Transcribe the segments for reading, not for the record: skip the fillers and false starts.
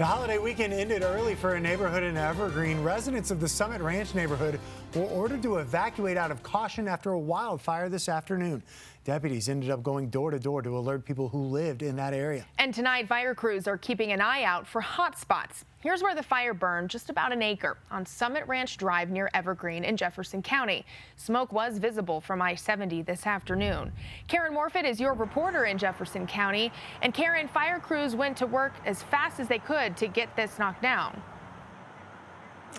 The holiday weekend ended early for a neighborhood in Evergreen. Residents of the Summit Ranch neighborhood were ordered to evacuate out of caution after a wildfire this afternoon. Deputies ended up going door to door to alert people who lived in that area. And tonight, fire crews are keeping an eye out for hot spots. Here's where the fire burned just about an acre on Summit Ranch Drive near Evergreen in Jefferson County. Smoke was visible from I-70 this afternoon. Karen Morfitt is your reporter in Jefferson County. And Karen, fire crews went to work as fast as they could to get this knocked down.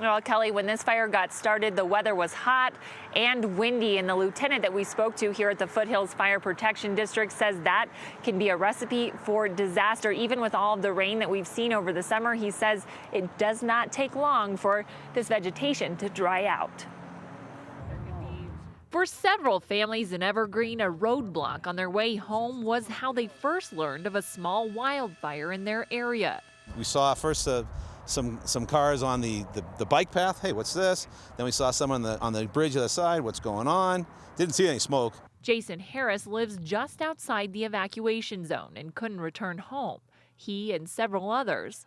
Well, Kelly, when this fire got started, the weather was hot and windy, and the lieutenant that we spoke to here at the Foothills Fire Protection District says that can be a recipe for disaster. Even with all of the rain that we've seen over the summer, he says it does not take long for this vegetation to dry out. For several families in Evergreen, a roadblock on their way home was how they first learned of a small wildfire in their area. We saw first some cars on the bike path. Hey, what's this? Then we saw some on the bridge other side. What's going on? Didn't see any smoke. Jason Harris lives just outside the evacuation zone and couldn't return home. He and several others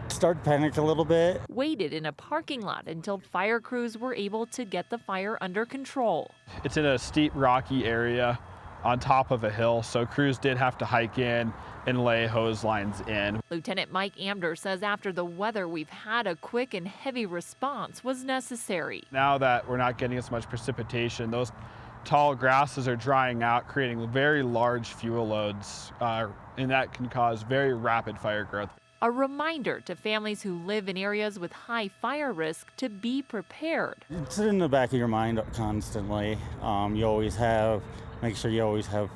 started to panic a little bit. Waited in a parking lot until fire crews were able to get the fire under control. It's in a steep, rocky area on top of a hill, so crews did have to hike in and lay hose lines in. Lieutenant Mike Amder says after the weather we've had, a quick and heavy response was necessary. Now that we're not getting as much precipitation, those tall grasses are drying out, creating very large fuel loads, and that can cause very rapid fire growth. A reminder to families who live in areas with high fire risk to be prepared. It's in the back of your mind constantly. Make sure you always have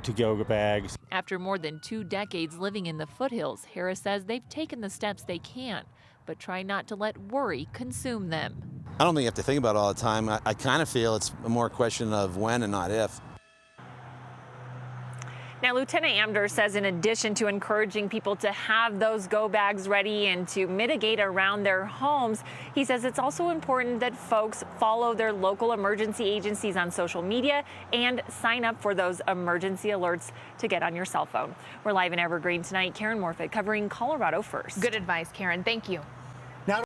to-go bags. After more than 2 decades living in the foothills, Harris says they've taken the steps they can, but try not to let worry consume them. I don't think you have to think about it all the time. I kind of feel it's more a question of when and not if. Now, Lieutenant Amder says in addition to encouraging people to have those go bags ready and to mitigate around their homes, he says it's also important that folks follow their local emergency agencies on social media and sign up for those emergency alerts to get on your cell phone. We're live in Evergreen tonight. Karen Morfitt covering Colorado First. Good advice, Karen. Thank you.